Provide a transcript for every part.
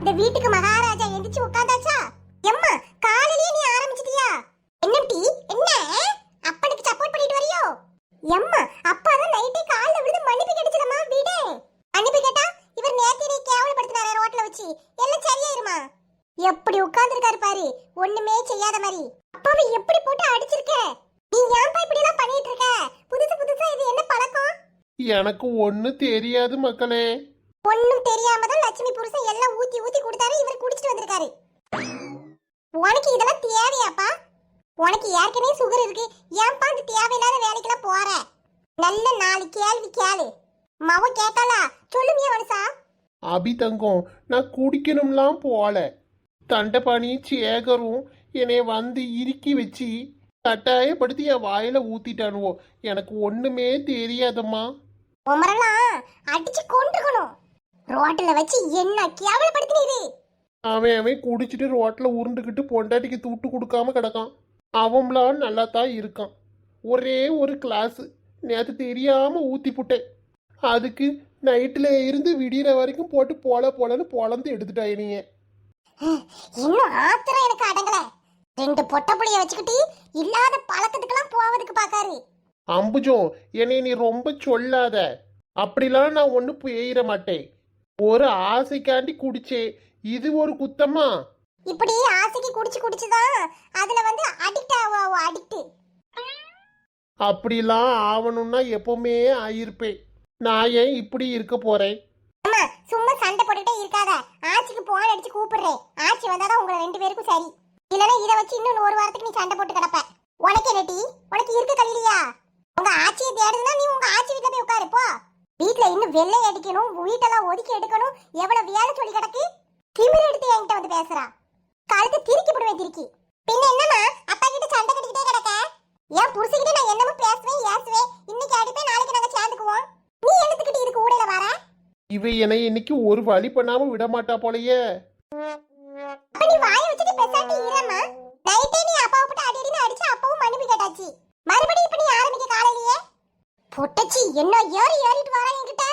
இந்த வீட்டுக்கு மகாராஜா எந்திரிச்சு உட்கார்ந்தாச்சா? எம்மா காலையிலேயே நீ ஆரம்பிச்சிட்டியா? என்ன டீ என்ன அப்பனுக்கு சப்போர்ட் பண்ணிட்டு வரியோ? எம்மா அப்பா தான் நைட்டே கால்ல விழுந்து மன்னிப்பு கேட்டுச்சலமா வீடே. மன்னிப்பு கேட்டா இவர் நேத்திரே கேவலப்படுத்தினாரே ரோட்ல வச்சு. எல்லாம் சரியாயிருமா? எப்படி உட்கார்ந்திருக்காரு பாரு, ஒண்ணுமே செய்யாத மாதிரி. அப்பாவை எப்படி போட்டு அடிச்சிருக்க? நீ ஏன்பா இப்படி எல்லாம் பண்ணிட்டு இருக்க? புதுசு புதுசா இது என்ன பழக்கம்? எனக்கு ஒண்ணு தெரியாது மக்களே. ஒண்ணும் தெரியாம தான் லட்சுமி புருஷன் எல்லாம் ஊத்தி ஊத்தி கொடுத்தாரு, இவர் குடிச்சிட்டு வந்திருக்காரு. உனக்கு இதெல்லாம் தேவையாப்பா? உனக்கு ஏற்கனவே சுகர் இருக்கு, ஏன்பா அந்த தேவையில்லாத வேலைக்கெல்லாம் போற? நல்ல 4 கேள்வி கேளு. மவ கேட்டாளா? சொல்லுமியா மனுஷா? அபி தங்கம், நான் குடிக்கணும்லாம் போல. தண்டபாணி சேகரும் என்னை வந்து இறுக்கி வச்சு கட்டாயப்படுத்தி என் வாயில ஊத்திட்டானுவோ. எனக்கு ஒண்ணுமே தெரியாதம்மா. உமரெல்லாம் அடிச்சு கொண்டுக்கணும். ரோட்ல வச்சு என்ன கேவலப்படுத்தினீரு? அவன் குடிச்சிட்டு ரோட்ல உருண்டுகிட்டு பொண்டாட்டிக்கு தூட்டு கொடுக்காம கிடக்கான். அவன்லாம் நல்லா தான் இருக்கான். ஒரே ஒரு கிளாஸ் நேற்று தெரியாம ஊத்தி புட்டேன். அதுக்கு நைட்டில் இருந்து விடிகிற வரைக்கும் போட்டு போலன்னு பொழந்து எடுத்துட்டாய் நீங்க. இன்னும் ஆத்திரம் எனக்கு அடங்கல. 2 பொட்ட புளிய வச்சுக்கிட்டு இல்லாத பழக்கத்துக்கெல்லாம் போவதுக்கு பாக்காரு. அம்புஜம், என்னை நீ ரொம்ப சொல்லாத. அப்படிலாம் நான் ஒண்ணு போயிட மாட்டேன். ஒரு ஆசைக்காண்டி குடிச்சே, இது ஒரு குத்தமா? இப்படி ஆசைக்கு குடிச்சுதான் அதுல வந்து அடிக்ட் ஆவோ. அடிக்ட் அப்படிலாம் ஆவணும்னா எப்பவுமே ஆயிருப்பேன். நான் ஏன் இப்படி இருக்க போறேன்? அம்மா சும்மா சண்டை போட்டுட்டே இருக்காத. ஆச்சிக்கு போன் அடிச்சு கூப்பிடுறேன். ஆச்சி வந்தாதான் உங்களை 2 பேருக்கும் சரி. இல்லனா இத வச்சு இன்னும் 1 வாரத்துக்கு நீ சண்டை போட்டு கிடப்ப. உனக்கு என்ன டீ? உனக்கு இருக்க கல்லியா? உங்க ஆச்சியை தேடுதுன்னா நீ உங்க ஆச்சி வீட்டுல போய் உட்காரு போ. வீட்டுல இன்னும் வெள்ளை அடிக்கணும், வீட்டெல்லாம் ஒதுக்கி எடுக்கணும், எவ்வளவு வேலை சொல்லி கிடக்கு. திமிர் எடுத்து என்கிட்ட வந்து பேசுறா. கழுத்து திருக்கி போடுவேன் திருக்கி. பின்ன என்னமா அப்பா கிட்ட சண்டை கட்டிக்கிட்டே கிடக்க? ஏன் புருஷகிட்ட நான் என்னமோ பேசுவேன் ஏசுவேன். இன்னைக்கு அடிப்பேன், நாளைக்கு நாங்க சேர்ந்துக்குவோம். நீ எடுத்துக்கிட்டு இதுக்கு ஊடையில வர? இவ என்னை இன்னைக்கு ஒரு வழி பண்ணாம விட மாட்டா போலயே. அப்ப நீ வாயை வச்சுட்டு பேசாட்டி இருமா. நைட்டே நீ அப்பாவை போட்டு அடின்னு அடிச்சு அப்பாவும் மன்னிப்பு கேட்டாச்சு. மறுபடியும் இப்ப நீ ஆரம்பிக்க காலையிலேயே பொட்டச்சி என்ன ஏறிட்டு வரா என்கிட்ட.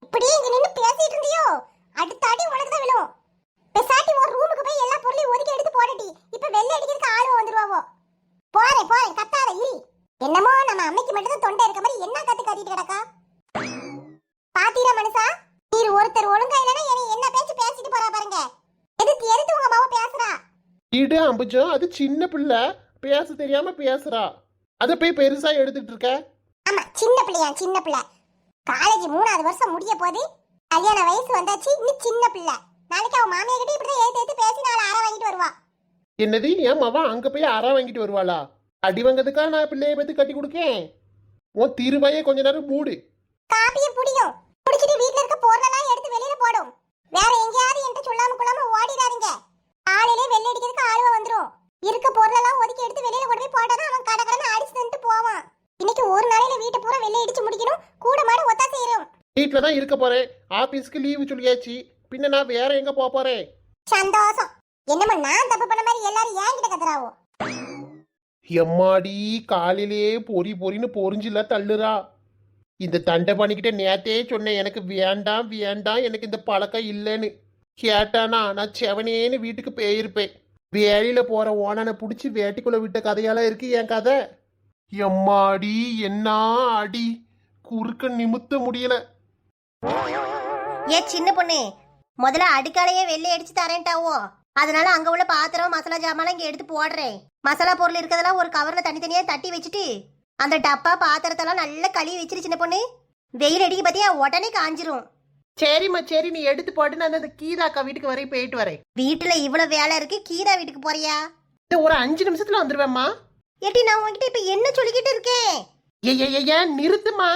இப்படியே இங்க நின்னு பேசிட்டு இருந்தியோ அடுத்த அடி உனக்கு தான் விழும். பேசாட்டி ஒரு ரூமுக்கு போய் எல்லா பொருளையும் ஒதுக்கி எடுத்து போடட்டி. இப்ப வெள்ளை அடிக்கிறதுக்கு ஆளுவ வந்துருவாவோ. போறேன் கத்தாத இரு. என்னமோ நம்ம அம்மைக்கு மட்டும் தான் தொண்டை இருக்க மாதிரி என்ன கத்து கத்திட்டு கிடக்கா? பாத்தீரா மனுஷா, நீர் ஒருத்தர் ஒழுங்கா இல்லைன்னா என்ன பேச்சு பேசிட்டு போறா பாருங்க. எதுக்கு உங்க அம்மாவை பேசுறா? இடு அம்புஜம், அது சின்ன பிள்ளை, பேச தெரியாம பேசுறா. அத போய் பெருசா எடுத்துட்டு இருக்க. ஆமா சின்ன பிள்ளை. காலேஜ் 3வது வருஷம் முடிய போது. கல்யாண வயசு வந்தாச்சு, இன்னும் சின்ன பிள்ளை. நாளைக்கு அவ மாமியா கிட்ட இப்படிதான் ஏத்து பேசி 4 அரை வாங்கிட்டு வருவா. என்னது, என் மவன் அங்க போய் அற வாங்கிட்டு வருவாளா? அடி வாங்கிறதுக்கா நான் பிள்ளைய பத்தி கட்டி கொடுக்கேன்? உன் திருவாயே கொஞ்ச நேரம் மூடு. காப்பியை புடியும். குடிச்சிட்டு வீட்ல இருக்க பொருளெல்லாம் எடுத்து வெளியில போடும். வேற எங்கேயாவது என்கிட்ட சொல்லாம கொள்ளாம ஓடிடாதீங்க. காலையிலே வெள்ளை அடிக்கிறதுக்கு ஆளுவ வந்துரும். இருக்க பொருளெல்லாம் ஒதுக்கி எடுத்து வெளியில கொண்டு போய் போட்டாதான் அவன் கடகடன்னு அடிச்சு நின்று போவான். இன்னைக்கு ஒரு நாளையில வீட்டை பூரா வெள்ளை அடிச்சு முடிக்கணும். கூட மாடு ஒத்தா செய்யறோம். வீட்டுல தான் இருக்க போறேன். ஆபீஸ்க்கு லீவு சொல்லியாச்சு. பின்ன நான் வேற எங்க போறேன்? சந்தோஷம். என்னமா நான் தப்பு பண்ண மாதிரி எல்லாரும் ஏன்கிட்ட கத்துறாவோ? எம்மாடி, காலையிலே பொறின்னு பொறிஞ்சில தள்ளுறா. இந்த தண்டை பண்ணிக்கிட்ட நேத்தே சொன்னேன், எனக்கு வேண்டாம் எனக்கு இந்த பழக்கம் இல்லைன்னு. கேட்டானா நான் செவனேன்னு வீட்டுக்கு போயிருப்பேன். வேலையில போற ஓனனை பிடிச்சி வேட்டிக்குள்ள விட்ட கதையெல்லாம் இருக்கு என் கதை. எம்மாடி என்ன அடி, குறுக்க நிமித்த முடியல. ஏ சின்ன பொண்ணு, முதல்ல அடுக்காலையே வெள்ளை அடிச்சு தரேன்ட்டாவோ. அதனால அங்க உள்ள பாத்திரம் மசாலா ஜாமான் இங்க எடுத்து போடுறேன். மசாலா பொருள் இருக்கிறதெல்லாம் ஒரு கவர்ல தனித்தனியா தட்டி வச்சுட்டு அந்த டப்பா பாத்திரத்தெல்லாம் நல்லா கழுவி வச்சிரு சின்ன பொண்ணு. வெயில் அடிக்க பத்தியா உடனே காஞ்சிரும். சரிம்மா சரி, நீ எடுத்து போட்டு நான் அந்த கீதாக்கா வீட்டுக்கு வரையும் போயிட்டு வரேன். வீட்டுல இவ்வளவு வேலை இருக்கு, கீதா வீட்டுக்கு போறியா? ஒரு 5 நிமிஷத்துல வந்துருவேம்மா. ஏட்டி நான் உங்ககிட்ட இப்ப என்ன சொல்லிக்கிட்டு இருக்கேன்? ஏன் நிறுத்துமா.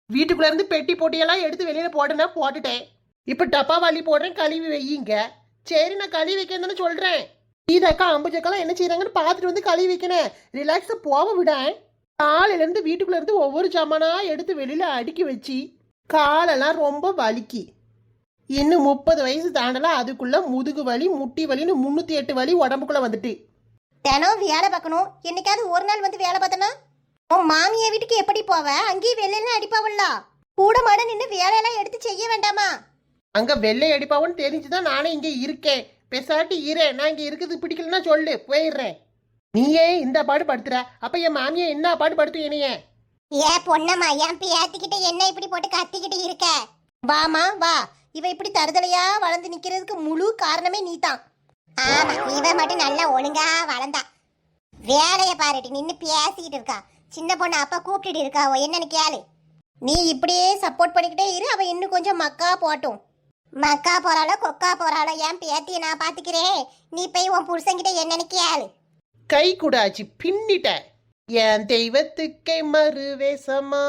வீட்டுக்குள்ள இருந்து பெட்டி போட்டியெல்லாம் எடுத்து வெளியில போடுனா போட்டுட்டேன். இப்ப டப்பா வாலி போடுறேன், கழுவி வையுங்க. சரி, நான் கழுவி வைக்கணும்னு சொல்றேன். கீதாக்கா அம்புஜக்கெல்லாம் என்ன செய்யறாங்கன்னு பாத்துட்டு வந்து கழுவி வைக்கணும். ரிலாக்ஸா போக விட. காலையில இருந்து வீட்டுக்குள்ள இருந்து ஒவ்வொரு சாமானா எடுத்து வெளியில அடுக்கி வச்சு காலெல்லாம் ரொம்ப வலிக்கு. இன்னும் 30 வயசு தாண்டலாம், அதுக்குள்ள முதுகு வலி முட்டி வலின்னு 308 வலி உடம்புக்குள்ள வந்துட்டு. தினம் வேலை பார்க்கணும். என்னைக்காவது ஒரு நாள் வந்து வேலை பார்த்தனா? உன் மாமியா வீட்டுக்கு எப்படி போவ? அங்கேயும் வெள்ளையெல்லாம் அடிப்பாவல்ல. கூட மாட நின்று வேலையெல்லாம் எடுத்து செய்ய வேண்டாமா? அங்க வெள்ளை அடிப்பாவன்னு தெரிஞ்சுதான் நானே இங்க இருக்கேன். பெசாட்டி இரேன், நான் இங்க இருக்குது பிடிக்கலன்னா சொல்லு, போயிடுறேன். நீ ஏன் இந்த பாடு படுத்துற? அப்ப என் மாமியா என்ன பாடு படுத்து என்னைய? ஏன் பொண்ணம்மா என் பேத்திக்கிட்ட என்ன இப்படி போட்டு கத்திக்கிட்டு இருக்க? வாமா வா, இவ இப்படி தருதலையா வளர்ந்து நிக்கிறதுக்கு முழு காரணமே நீதான். ஆமா, இவ மட்டும் நல்லா ஒழுங்கா வளர்ந்தா. வேலைய பாருட்டி நின்னு பேசிக்கிட்டு இருக்கா. சின்ன பொண்ணு அப்பா கூப்பிட்டுட்டு இருக்கா, என்னன்னு கேளு. நீ இப்படியே சப்போர்ட் பண்ணிக்கிட்டே இரு, அவ இன்னும் கொஞ்சம் மக்கா போட்டும். மக்கா போறாளோ கொக்கா போறாளோ என் பேத்திய நான் பாத்துக்கிறேன். நீ போய் உன் புருஷன்கிட்ட என்னன்னு கேளு. கை கூடாச்சு பின்னிட்ட. என் தெய்வத்துக்கே மறு வேஷமா,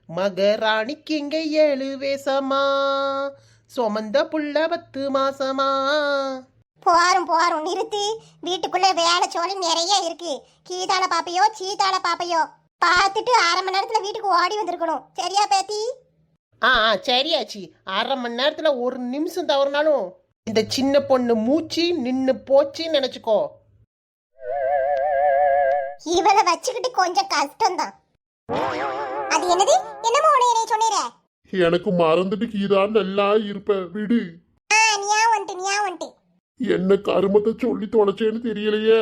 மகராணிக்கு இங்க 7 வேஷமா, சுமந்த புள்ள 10 மாசமா. போரும் நிறுத்து. வீட்டுக்குள்ள வேலை சோழி நிறைய இருக்கு. கீதாள பாப்பையோ சீதாள பாப்பையோ பார்த்துட்டு 1/2 மணி நேரத்துல வீட்டுக்கு ஓடி வந்திருக்கணும். சரியா பேத்தி? சரியாச்சு. 1/2 மணி நேரத்துல 1 நிமிஷம் தவறுனாலும் இந்த சின்ன பொண்ணு மூச்சு நின்னு போச்சுன்னு நினைச்சுக்கோ. இவளை வச்சுக்கிட்டு கொஞ்சம் கஷ்டம்தான். அது என்னது? என்னமோ உனைய சொன்னீர. எனக்கு மறந்துட்டு கீதா நல்லா இருப்ப விடு. ஞாபகம் என்ன கருமத்தை சொல்லி தொலைச்சேன்னு தெரியலையே.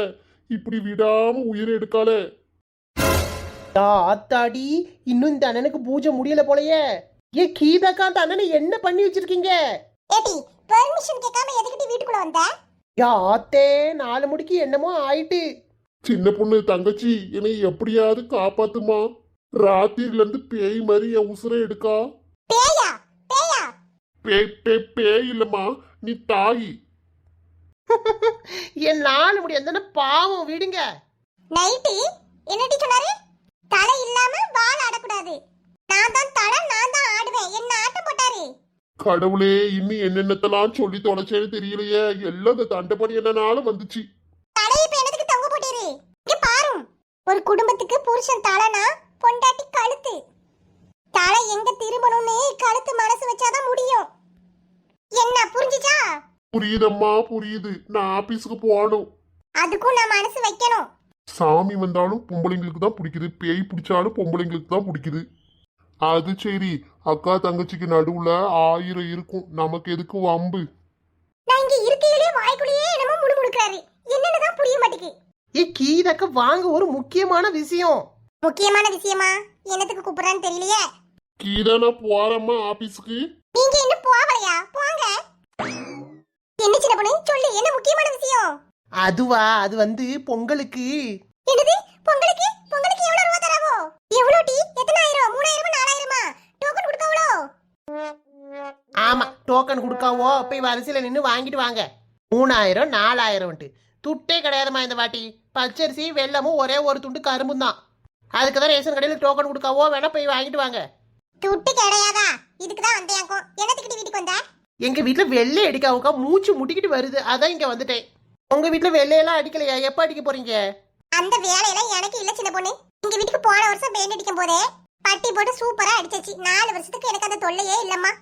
இப்படி விடாம உயிரை எடுக்கால. ஆத்தாடி, இன்னும் இந்த அண்ணனுக்கு பூஜை முடியல போலயே. ஏன் கீதாக்கா, அந்த அண்ணனை என்ன பண்ணி வச்சிருக்கீங்க? ஏடி பெர்மிஷன் கேட்காம எதுக்கிட்டு வீட்டுக்குள்ள வந்த? ஆத்தே, 4 முடிக்கு என்னமோ ஆயிட்டு. சின்ன பொண்ணு தங்கச்சி என்னை எப்படியாவது காப்பாத்துமா. ராத்திரில இருந்து பேய் மாதிரி என் உசுரை எடுக்கா. பேயா பேயா? பேய் இல்லம்மா, நீ தாயி. என் 4 முடி அந்த பாவம், விடுங்க. நைட்டி என்னடி சொன்னாரு? தலை இல்லாம வால் ஆடக்கூடாது. நான் தான் தலை, நான் தான் ஆடுவேன். என்ன ஆட்டம் போட்டாரு. கடவுளே, இன்னும் என்னென்னத்தெல்லாம் சொல்லி தொலைச்சேன்னு தெரியலையே. எல்லாம் இந்த தண்டப்படி என்னனால வந்துச்சு. தலையை இப்ப என்னத்துக்கு தொங்க போட்டீரு? இங்க பாரு. ஒரு குடும்பத்துக்கு புருஷன் தலைனா பொண்டாட்டி கழுத்து. தலை எங்க திரும்பணும்னு கழுத்து மனசு வச்சாதான் முடியும். என்ன புரிஞ்சுச்சா? புரியுதம்மா புரியுது. நான் ஆபீஸ்க்கு போகணும். அதுக்கும் நான் மனசு வைக்கணும். சாமி வந்தாலும் பொம்பளைங்களுக்கு தான் பிடிக்குது, பேய் பிடிச்சாலும் பொம்பளைங்களுக்கு தான் பிடிக்குது. அது சரி, அக்கா தங்கச்சிக்கு நடுவுல 1000 இருக்கும். நமக்கு எதுக்கு வம்பு? நான் இங்க இருக்கையிலே வாய்க்குள்ளேயே என்னமோ முணுமுணுக்கிறாரு. என்னன்னுதான் புரிய மாட்டேங்குது. ஏ கீதாக்கா, வாங்க, ஒரு முக்கியமான விஷயம். முக்கியமான விஷயமா? என்னத்துக்கு கூப்பிடுறான்னு தெரியலையே. கீதா, நான் போறேம்மா ஆபீஸ்க்கு. நீங்க இன்னும் போகலையா? போங்க. என்ன சின்ன பொண்ணு சொல்லு, என்ன முக்கியமான விஷயம்? அதுவா, அது பொங்கலுக்கு. என்னது பொங்கலுக்கு? பொங்கலுக்கு எவ்வளவு ரூபா தராவோ? எவ்வளவு டி? எத்தனை ஆயிரம்? 3000 4000? டோக்கன் கொடுக்கவளோ? ஆமா, டோக்கன் கொடுக்காவோ. போய் வரிசையில நின்று வாங்கிட்டு வாங்க. 3000 4000 துட்டே கிடையாதுமா இந்த வாட்டி. பச்சரிசி வெல்லமும் ஒரே ஒரு துண்டு கரும்பும் தான். அதுக்கு தான் ரேஷன் கடையில் டோக்கன் கொடுக்காவோ. வேணா போய் வாங்கிட்டு வாங்க. துட்டு கிடையாதா? இதுக்கு தான் வந்தேன். என்னத்துக்கிட்ட வீட்டுக்கு வந்த? எங்க வீட்டுல வெள்ளை அடிக்காவுக்கா மூச்சு முட்டிக்கிட்டு வருது, அதான் இங்க வந்துட்டேன். உங்க வீட்டுல வெள்ளையெல்லாம் அடிக்கலையா? எப்ப அடிக்க போறீங்க? அந்த வேலையெல்லாம் எனக்கு இல்ல சின்ன பொண்ணு. எங்க வீட்டுக்கு போன வருஷம் பெயிண்ட் அடிக்கும் போதே பட்டி போட்டு சூப்பரா அடிச்சாச்சு. 4 வருஷத்துக்கு எனக்கு அந்த தொல்லையே இல்லம்மா.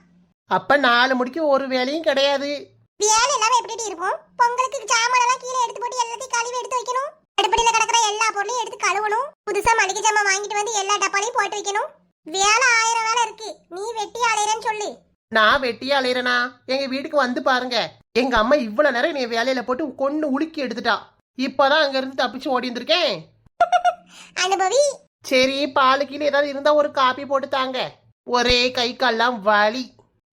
அப்ப 4 முடிக்கு ஒரு வேலையும் கிடையாது. வேலை இல்லாம எப்படி இருக்கும்? பொங்கலுக்கு சாமான் எல்லாம் கீழே எடுத்து போட்டு எல்லாத்தையும் கழுவி எடுத்து வைக்கணும். அடுப்படியில கிடக்குற எல்லா பொருளையும் எடுத்து கழுவணும். புதுசா மளிகை ஜாமான் வாங்கிட்டு வந்து எல்லா டப்பாலையும் போட்டு வைக்கணும். வேலை 1000 வேலை இருக்கு. நீ வெட்டி அலையறேன்னு சொல்லு. நான் வெட்டியா அலையிறேனா? எங்க வீட்டுக்கு வந்து பாருங்க. எங்க அம்மா இவ்வளவு நேரம் நீ வேலையில போட்டு கொண்டு உலுக்கி எடுத்துட்டா. இப்பதான் அங்க இருந்து தப்பிச்சு ஓடி வந்திருக்கேன். அனுபவி. சரி, பாலு கீழே ஏதாவது இருந்தா ஒரு காப்பி போட்டு தாங்க. ஒரே கை கால்லாம் வலி.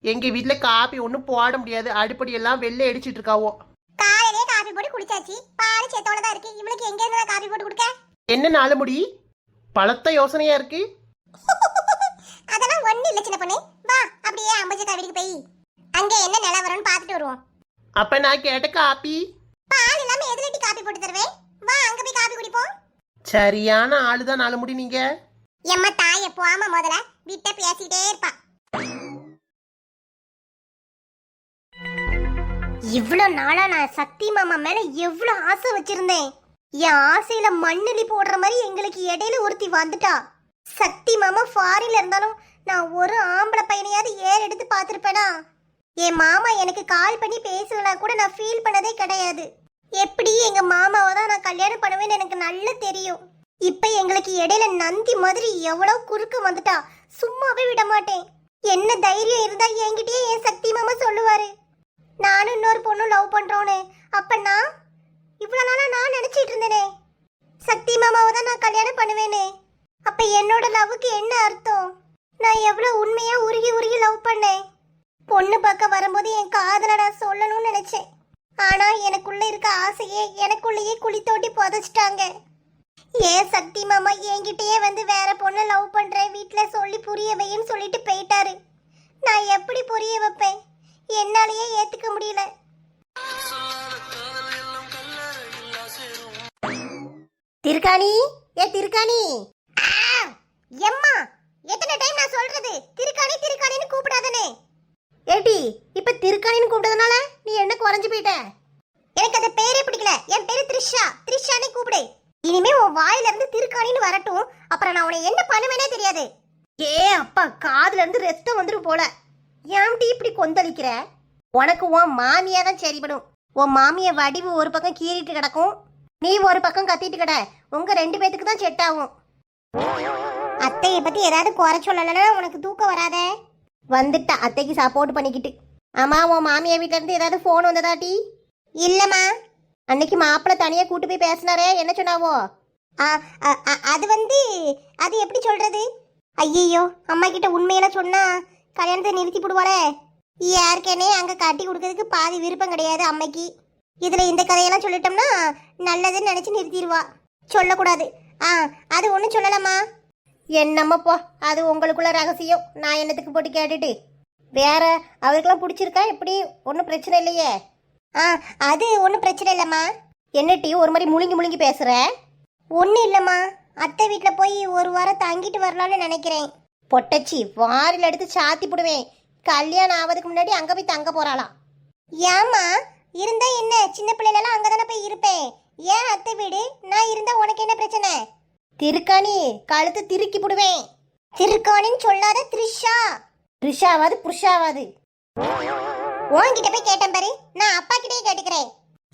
எங்க வீட்டுல காப்பி ஒண்ணும் போட முடியாது. அடுப்படி எல்லாம் வெள்ளை அடிச்சிட்டு இருக்காவோ. காலையிலே காப்பி போட்டு குடிச்சாச்சு. பால் சேத்தோட தான் இருக்கு. இவளுக்கு எங்க இருந்து காப்பி போட்டு கொடுக்க? என்ன 4 முடி பழத்த யோசனையா இருக்கு? அதெல்லாம் ஒண்ணு இல்ல சின்ன பொண்ணு. வா அப்படியே அம்பஜக்கா வீட்டுக்கு போய் அங்க என்ன நிலவரம்னு பாத்துட்டு வருவோம். அப்ப நான் கேட்ட காப்பி பால் இல்லாம எதுலட்டி காப்பி போட்டு தருவேன். வா அங்க போய் காப்பி குடிப்போம். சரியான ஆளுதான் 4 முடி நீங்க. எம்மா தாய போகாம முதல்ல விட்ட பேசிட்டே இருப்பா. இவ்வளவு நாளா நான் சக்தி மாமா மேல எவ்வளவு ஆசை வச்சிருந்தேன். என் ஆசையில மண்ணெலி போடுற மாதிரி எங்களுக்கு இடையில ஒருத்தி வந்துட்டா. சக்தி மாமா ஃபாரின்ல இருந்தாலும் நான் ஒரு ஆம்பளை பையனையாவது ஏர் எடுத்து பார்த்திருப்பேனா? என் மாமா எனக்கு கால் பண்ணி பேசலனா கூட நான் ஃபீல் பண்ணதே கிடையாது. எப்படி எங்க மாமாவை தான் நான் கல்யாணம் பண்ணுவேன்னு எனக்கு நல்லா தெரியும். இப்ப எங்களுக்கு இடையில நந்தி மாதிரி எவ்வளவு குறுக்க வந்துட்டா. சும்மாவே விட மாட்டேன். என்ன தைரியம் இருந்தா என்கிட்டயே என் சக்தி மாமா சொல்லுவாரு நானும் இன்னொரு பொண்ணு லவ் பண்றோன்னு. அப்ப நான் இவ்வளவு நாளா நான் நினைச்சிட்டு இருந்தேனே சக்தி மாமாவை தான் நான் கல்யாணம் பண்ணுவேனே. அப்ப என்னோட லவ்வுக்கு என்ன அர்த்தம்? நான் எவ்வளவு உண்மையா உருகி உருகி லவ் பண்ணேன். பொண்ணு பார்க்க வரும்போது என் காதல நான் சொல்லணும்னு நினைச்சேன். ஆனா எனக்குள்ள இருக்க ஆசையே எனக்குள்ளேயே குழி தோண்டி புதைச்சிட்டாங்க. ஏன் சக்தி மாமா என்கிட்டயே வந்து வேற பொண்ணை லவ் பண்றேன் வீட்டுல சொல்லி புரிய வைன்னு சொல்லிட்டு போயிட்டாரு. நான் எப்படி புரிய வைப்பேன்? என்னாலயே ஏத்துக்க முடியல. திருக்காணி, ஏ திருக்காணி. எம்மா, எத்தனை டைம் நான் சொல்றது திருக்காணி திருக்காணின்னு கூப்பிடாதனே. ஏடி இப்ப திருக்காணின்னு கூப்பிட்டதுனால நீ என்ன குறைஞ்சு போயிட்ட? எனக்கு அந்த பேரே பிடிக்கல. என் பேரு த்ரிஷா, த்ரிஷானே கூப்பிடு. இனிமே உன் வாயில இருந்து திருக்காணின்னு வரட்டும், அப்புறம் நான் உன்னை என்ன பண்ணுவேனே தெரியாது. ஏ அப்பா, காதுல இருந்து ரத்தம் வந்துரும் போல. ஏன்டி இப்படி கொந்தளிக்கிற? உனக்கு உன் மாமியா தான் சரிபடும். உன் மாமிய வடிவு ஒரு பக்கம் கீறிட்டு கிடக்கும், நீ ஒரு பக்கம் கத்திட்டு கிட. உங்க 2 பேத்துக்கு தான் செட் ஆகும். அத்தையை பத்தி ஏதாவது குறை சொல்லலன்னா உனக்கு தூக்கம் வராதே. வந்துட்டா அத்தைக்கு சப்போர்ட் பண்ணிக்கிட்டு. ஆமா, உன் மாமியா வீட்டுல இருந்து ஏதாவது போன் வந்ததாட்டி? இல்லம்மா. அன்னைக்கு மாப்பிள்ள தனியா கூட்டு போய் பேசினாரே, என்ன சொன்னாவோ? அது எப்படி சொல்றது? ஐயோ, அம்மா கிட்ட உண்மையெல்லாம் சொன்னா கல்யாணத்தை நிறுத்தி போடுவாளே. யாருக்கேனே அங்க கட்டி கொடுக்கறதுக்கு பாதி விருப்பம் கிடையாது அம்மைக்கு. இதுல இந்த கதையெல்லாம் சொல்லிட்டோம்னா நல்லதுன்னு நினைச்சு நிறுத்திடுவா. சொல்லக்கூடாது. அது ஒன்றும் சொல்லலாமா? என்னம்மாப்போ, அது உங்களுக்குள்ள ரகசியம். நான் என்னத்துக்கு போட்டு கேட்டுட்டு. வேற அவருக்கெல்லாம் பிடிச்சிருக்கா எப்படி? ஒன்றும் பிரச்சனை இல்லையே? அது ஒன்றும் பிரச்சனை இல்லைம்மா. என்னட்டி ஒரு மாதிரி முழுங்கி முழுங்கி பேசுற? ஒன்றும் இல்லைம்மா, அத்தை வீட்டில் போய் ஒரு வாரம் தங்கிட்டு வரலான்னு நினைக்கிறேன். பொட்டச்சி, வாரில் எடுத்து சாத்தி போடுவேன். கல்யாணம் ஆவதுக்கு முன்னாடி அங்கே போய் தங்க போறாளாம். ஏம்மா, இருந்தா என்ன? சின்ன பிள்ளைலாம் அங்கே தானே போய் இருப்பேன். ஏன் அத்தை வீடு? நான் இருந்தா உனக்கு என்ன பிரச்சனை? திருக்காணி, கழுத்து திருக்கி போடுவேன். திருக்காணின்னு சொல்லாத த்ரிஷா. த்ரிஷாவாது புருஷாவாது. உன்கிட்ட போய் கேட்டேன் பாரு, நான் அப்பா கிட்டே கேட்டுக்கிறேன்.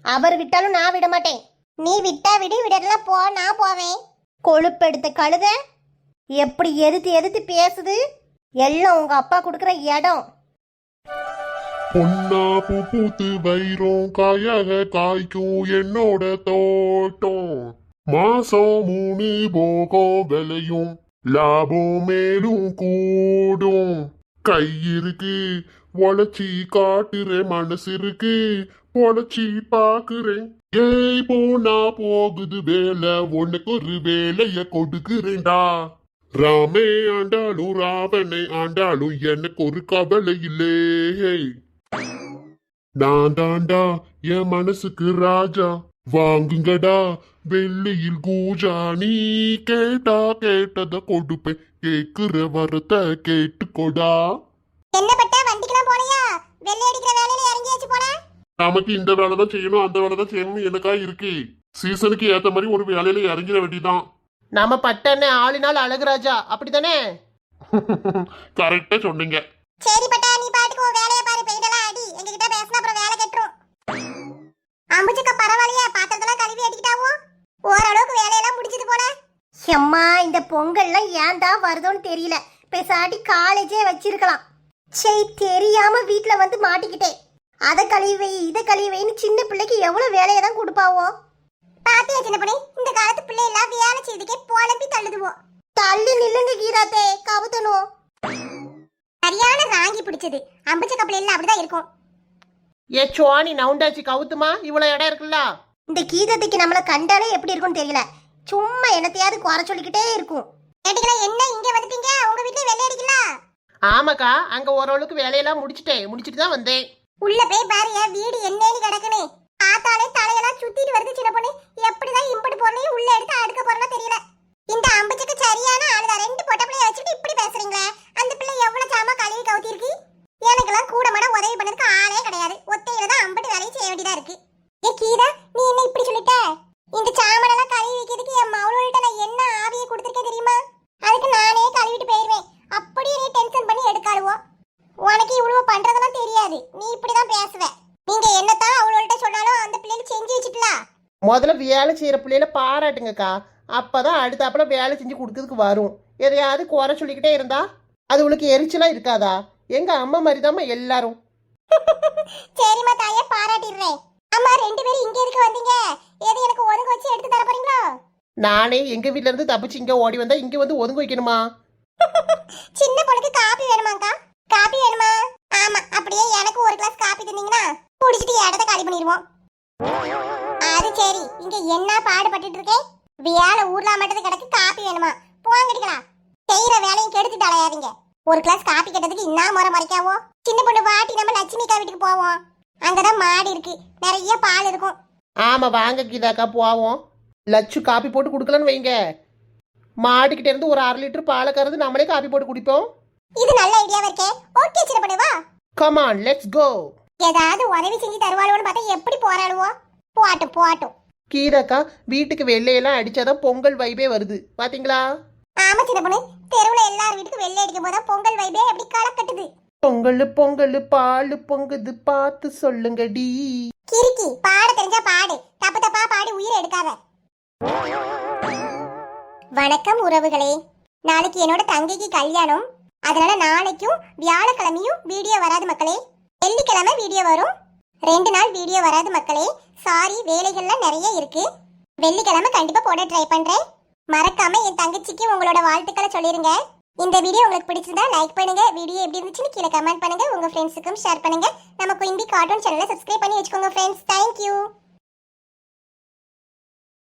அவர் விட்டாலும் நான் விட மாட்டேன். நீ விட்டா விடு, விடலாம் போ, நான் போவேன். கொழுப்பெடுத்த கழுத எப்படி எதிர்த்து எதிர்த்து பேசுது. எல்லாம் உங்க அப்பா கொடுக்குற இடம். பொன்னா பூ பூத்து வைரம் காயாக காய்க்கும் என்னோட தோட்டம். மாசம் 3 போகம் விளையும், லாபம் மேலும் கூடும். கை இருக்கு உழைச்சி காட்டுறேன், மனசு இருக்கு பொழைச்சி பாக்குறேன். ஏய் போனா போகுது வேலை, உனக்கு ஒரு வேலைய கொடுக்குறேன்டா. ராமே ஆண்டாலும் ராவனை ஆண்டாலும் எனக்கு ஒரு கவலை இல்லே. நான் தாண்டா என் மனசுக்கு ராஜா, வாங்குங்கடா வெள்ளியில் கூஜா. நீ கேட்டா கேட்டத கொடுப்பேன், கேக்குற வரத்தை கேட்டுக்கோடா. என்ன பட்ட வண்டிக்கெல்லாம் போலையா? வெள்ளை அடிக்கிற வேலையில இறங்கியாச்சு போல. நமக்கு இந்த வேலை தான் செய்யணும் அந்த வேலை தான் செய்யணும் எனக்கா இருக்கு. சீசனுக்கு ஏத்த மாதிரி ஒரு வேலையில இறங்கிட வேண்டிதான். நம்ம பட்டன்னு ஆளினால் அழகுராஜா, அப்படித்தானே? கரெக்டா சொன்னீங்க. சரி பட்டா, நீ பாட்டுக்கு உன் வேலையை பாரு. பெயிண்டெல்லாம் அடி, எங்ககிட்ட பேசினா அப்புறம் வேலை கெட்டுரும். அம்புச்சுக்க பரவாயில்லையா? பாத்திரத்தெல்லாம் கழுவி அடிக்கிட்டாவோ? ஓரளவுக்கு வேலையெல்லாம் முடிச்சது போல. எம்மா, இந்த பொங்கல்லாம் ஏன்டா வருதோன்னு தெரியல. பேசாட்டி காலேஜே வச்சிருக்கலாம். சரி, தெரியாம வீட்டுல வந்து மாட்டிக்கிட்டேன். அதை கழுவி வை இதை கழுவி வைன்னு சின்ன பிள்ளைக்கு எவ்வளவு வேலையை தான் கொடுப்பாவோ. பாத்தியா சின்ன பொண்ணு, இந்த காலத்து பிள்ளை எல்லாம் வேலை செய்துக்கே புலம்பி தள்ளுதுவோம். தள்ளி நில்லுங்க கீதாத்தே, கவுத்தணும். சரியான ராங்கி பிடிச்சது. அம்புச்ச கப்பல் எல்லாம் அப்படிதான் இருக்கும். ஏ சுவாணி, நவுண்டாச்சு கவுத்துமா, இவ்வளவு இடம் இருக்குல்ல. இந்த கீதத்துக்கு நம்மள கண்டாலே எப்படி இருக்கும்னு தெரியல. சும்மா என்னத்தையாவது குறை சொல்லிக்கிட்டே இருக்கும். கேட்டீங்களா? என்ன இங்க வந்துட்டீங்க? உங்க வீட்டுல வெள்ளை அடிக்கல? ஆமாக்கா, அங்க ஓரளவுக்கு வேலையெல்லாம் முடிச்சிட்டு தான் வந்தேன். உள்ள போய் பாரு, என் வீடு என்னன்னு கிடக்குனே. ஆத்தாலே தலையெல்லாம் சுத்திட்டு வருது சின்ன பொண்ணு. எப்படிதான் இம்பட்டு பொருளையும் உள்ள எடுத்து அடுக்க போறேன்னா தெரியல. இந்த அம்புச்சுக்கு சரியான ஆளுதான். 2 பொட்ட பிள்ளைய வச்சுட்டு இப்படி பேசுறீங்களே. அந்த பிள்ளை எவ்வளவு சாமா கழுவி கவுத்தி இருக்கு. எனக்கெல்லாம் கூட மாட உதவி பண்ணதுக்கு ஆளே கிடையாது. ஒத்தையில தான் அம்பட்டு வேலையும் செய்ய வேண்டியதா இருக்கு. ஏ கீதா, நீ என்ன இப்படி சொல்லிட்ட? இந்த சாமானெல்லாம் கழுவி வைக்கிறதுக்கு என் மவளோட நான் என்ன ஆவியை கொடுத்துருக்கேன் தெரியுமா? அதுக்கு நானே கழுவிட்டு போயிருவேன். அப்படியே நீ டென்ஷன் பண்ணி எடுக்காடுவோம். உனக்கு இவ்வளவு பண்றதெல்லாம் தெரியாது. நீ இப்படிதான் பேசுவ. நீங்க என்னத்தான் அவளோட சொன்னாலும் அந்த பிள்ளைங்க செஞ்சு வச்சுக்கலாம். முதல்ல வேலை செய்யற பிள்ளைல பாராட்டுங்கக்கா, அப்பதான் அடுத்தாப்புல வேலை செஞ்சு கொடுக்கறதுக்கு வரும். எதையாவது குறை சொல்லிக்கிட்டே இருந்தா அது உனக்கு எரிச்சலா இருக்காதா? எங்க அம்மா மாதிரி எல்லாரும். சரிம்மா தாயே, பாராட்டிடுறேன். அம்மா 2 பேரும் இங்க எதுக்கு வந்தீங்க? ஏதோ எனக்கு ஒதுங்க வச்சு எடுத்து தர போறீங்களோ? நானே எங்க வீட்ல இருந்து தப்பிச்சு இங்க ஓடி வந்தா இங்க வந்து ஒதுங்க வைக்கணுமா? சின்ன பொண்ணுக்கு காபி வேணுமாக்கா? காபி வேணுமா? ஆமா, அப்படியே எனக்கு ஒரு கிளாஸ் காபி தந்தீங்கன்னா குடிச்சிட்டு இடத்த காலி பண்ணிடுவோம். அது சரி, இங்க என்ன பாடுபட்டுட்டு இருக்கேன்? வேலை ஊர்ல மட்டும் கிடக்கு, காபி வேணுமா? போங்கடிக்கலாம். செய்யற வேலையும் கெடுத்துட்டு அலையாதீங்க. ஒரு கிளாஸ் காபி கேட்டதுக்கு என்ன முறை மறைக்காவோ? சின்ன பொண்ணு வாட்டி நம்ம லட்சுமிக்கா வீட்டுக்கு போவோம். அங்கதான் மாடு இருக்கு, நிறைய பால் இருக்கும். ஆமா வாங்க கீதாக்கா போவோம். லட்சு காப்பி போட்டு கொடுக்கலன்னு வைங்க, மாடுகிட்ட இருந்து ஒரு 1/2 லிட்டர் பாலை கறந்து நம்மளே காப்பி போட்டு குடிப்போம். இது நல்ல ஐடியாவா இருக்கே. ஓகே சின்ன பொண்ணு, வா. Come on let's go. ஏதாவது உதவி செஞ்சு தருவாளோன்னு பார்த்தா எப்படி போராடுவோ? போட்டும் போட்டும். கீதாக்கா வீட்டுக்கு வெள்ளையெல்லாம் அடிச்சாதான் பொங்கல் வைபே வருது பாத்தீங்களா? ஆமா சின்ன பொண்ணு, தெருவுல எல்லார் வீட்டுக்கு வெள்ளை அடிக்கும் போது பொங்கல் வைபே எப்படி கலக்கட்டுது. பொங்கல் பொங்கல் பால் பொங்குது பார்த்து சொல்லுங்கடி. கிறுக்கி, பாட தெரிஞ்சா பாடு, தப்பு தப்பா பாடி உயிரை எடுக்காத. வணக்கம் உறவுகளே. நாளைக்கு என்னோட தங்கைக்கு கல்யாணம். அதனால நாளைக்கும் வியாழக்கிழமையும் வீடியோ வராது மக்களே. வெள்ளிக்கிழமை வீடியோ வரும். 2 நாள் வீடியோ வராது மக்களே. சாரி, வேலைகள்லாம் நிறைய இருக்கு. வெள்ளிக்கிழமை கண்டிப்பா போட ட்ரை பண்றேன். மறக்காம என் தங்கச்சிக்கு உங்களோட வாழ்த்துக்களை சொல்லிருங்க. இந்த வீடியோ உங்களுக்கு பிடிச்சிருந்தா லைக் பண்ணுங்க. வீடியோ எப்படி இருந்துச்சுன்னு கீழே கமெண்ட் பண்ணுங்க. உங்க ஃப்ரெண்ட்ஸுக்கும் ஷேர் பண்ணுங்க. நம்ம குயின்பி கார்ட்டூன் சேனலை சப்ஸ்கிரைப் பண்ணி வச்சுக்கோங்க ஃப்ரெண்ட்ஸ். தேங்க்யூ.